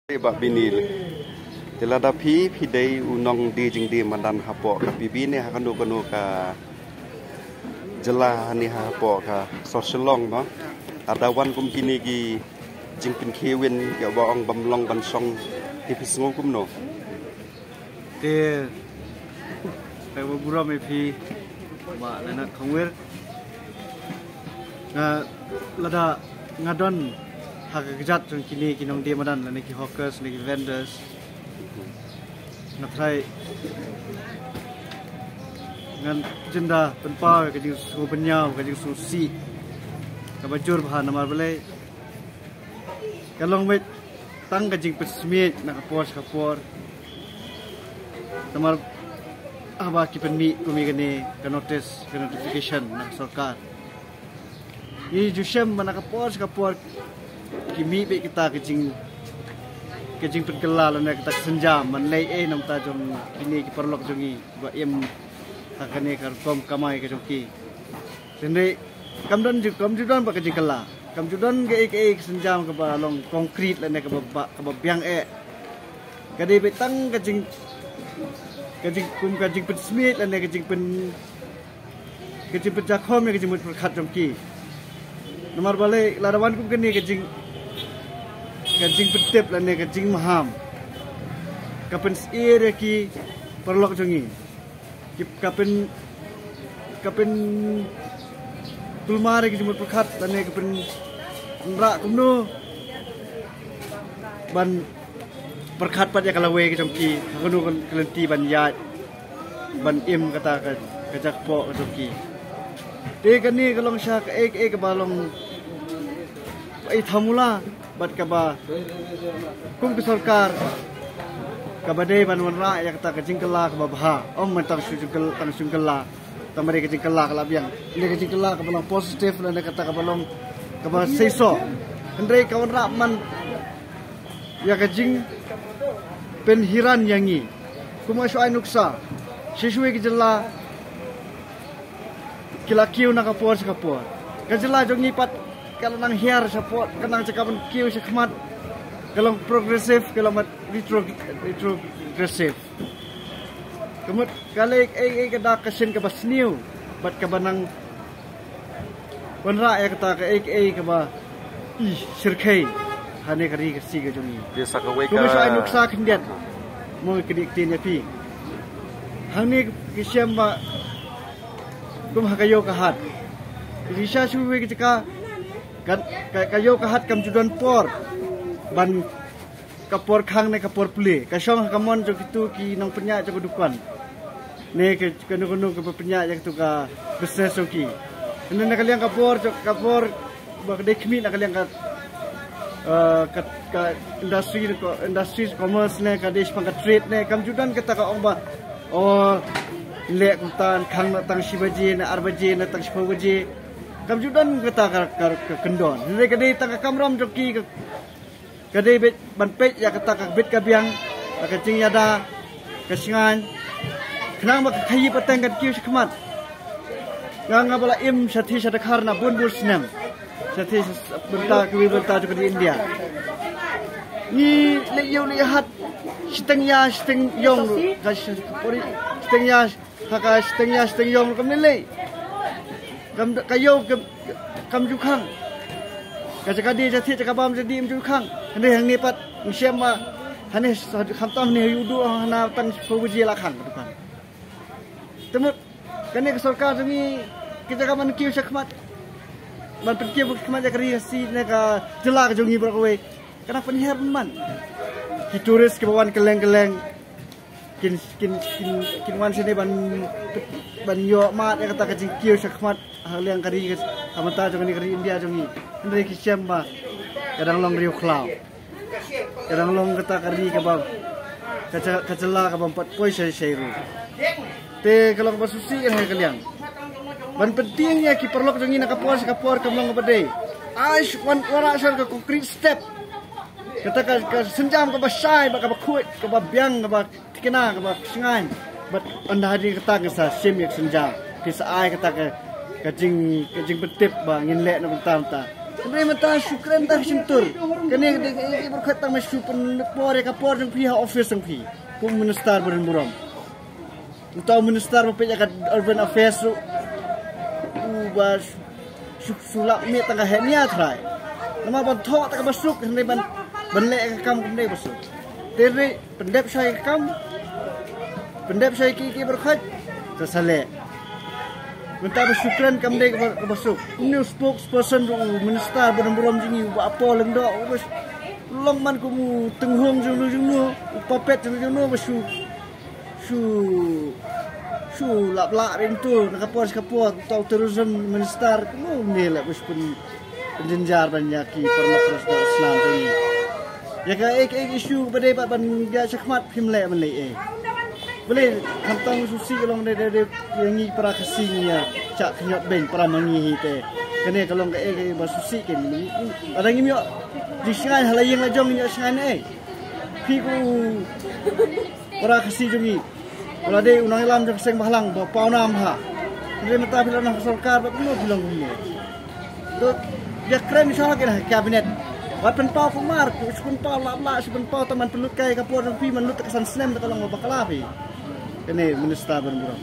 Bak binil jelada pi day unong di jing di mandan hapo ka bibi ne hakanu kanu ka jela ni hapo ka soselong no ada wan kum kini gi jing pin kewin ya ba ong bamlong ban song ti pisngo kum no te pe bura me pi ba lana khongwer na lada ngadon hagajat jong kini kinong dia madan lani ki hawkers ni vendors nak try ngan jenda penpa ke jing su penyau ke jing su si ka bajur bahan namar bele kalong met tang ke jing pesmit nak kapor namar aba ki penmi kumi kene ke notice ke notification nak sarkar ni jusem mana kapor kimi be kita kejing perkelal na kita senjam man lay nam ta jong kini ki perlok jongi ba em hakane kar kom kamai ke joki sende kamdan ba kejing kala kamjudan ke senjam ke ba long konkret la ne ke ba biang kade be tang kejing pesmit la ne kejing pejakom ne kejing perkhat jongki nomor balik larawan kum kini kejing petip lah ni kejing maham kapen air ki perlok jongi kapen tulmar ki jumut perkhat lah ni kapen rak kumno ban perkhat pat ya kalawe ki jongki hakunu kelenti ban yat ban im kata kajak po jongki te kani kalong syak ek balong ai thamula bat kaba kum ke sarkar kabade ban wanra ya kata kejingkela kaba bha om mentang sungkela tamare kejingkela kala biang ini kejingkela kabalong positif dan kata kabalong kaba seiso andre kawan ra man ya kejing penhiran yangi kuma syu nuksa siswe kejela kila kiu nak kapor kejela jongi pat kalau nang hiar support kenang cakapan kiu sekmat kalau progresif kalau mat retrogressive kemut kali kada kasin ke basniu bat ke banang wanra ya kata ke ba sirkai hane kari kasi ke jongi biasa ka weka kuma sai nuksa khindiat mo kedik tin yapi hane kisiam ba kum hakayo kahat risha suwe ke kayo kahat kam judan por ban kapor khang ne kapor pule kasong kamon jo kitu ki nang penya jo dukan ne ke kanu ke penya jak tu ka business ki ene kaliang kapor ba de khmi na kaliang ka industry commerce ne ka desh pang trade ne kam judan kata ka ong ba oh le kutan khang na tang shibaji na arbaji na tang shibaji kam judan kata ka kendon ne ka de tang kamram joki ka de bet ban pet ya kata ka bet ka biang ka jing yada ka singan khnang ma khayi patang ka kiu shikmat nga bala im sathi sadakar na bun snam sathi benta jo di India ni le yo le hat steng yong ka pori steng yong kam le kam kayo kam jukhang ka di sathi bam jadi im jukhang ne hang ni pat siam ma hane kham tam ne yudu na tang fuji la khang kan temut kane ke sarkar ni kita kaman kiu sakmat ban perkiu khmat ya kari si ne ka jela ka jongi berkowe kana penher man ki turis ke bawan keleng kin wan sini ban yo mat ya kata ka kiu sakmat haliang kari amata jongi kari India jongi andre ki siamba kadang long riu klau kadang long kata kari ka bab kacela ka bam pat poi ru te kalau ka susi kan kaliang ban pentingnya ki perlok jongi nak kapor kamlong bade aish wan wara sar ka concrete step kata ka senjam ka basai ba ka khut ka ba biang ka ba tikena ka ba singan bat anda hari kata ka sa semyak senjam ki sa ai kata ka jing petip ba ngin le na bentar Kene mata syukran dah sentur. Kene berkat tang masuk penepor kapor jeng pihak office jeng pi. Kum minister berenburam. Utau minister pejabat urban affairs ubas sulak mi tengah henia trai. Nama ban thok tak masuk kene ban lek kam kene masuk. Tere pendep saya kam. Pendep saya ki berkat tersalek. Minta bersyukuran kami ke masuk. Ini spokesperson minister berenburam jingi apa lengdok bos long man kumu tenghong jenu papet jenu basu su lap rintu nakapor tau tourism minister kumu nilai bos penjenjar banyaki permakros dak senam ini. Ya ka isu pada ban dia sakmat himle menlei boleh kantang susi kalau dari yangi para kesinya cak kenyot ben para mangi te kene kalau ke basusi ke ni ada ngimi di shangai halayeng la jong nya shangai piku para kesi jongi kalau de unang lam jong seng bahlang ba pau nam ha ni mata bilang sarkar ba kuno bilang ni to ya kren misalnya ke kabinet wat pen pau pemar kun pau la kun pau teman pelut kai kapor pi menut kesan snem kalau ngobak lapi. Ini minister berenburam.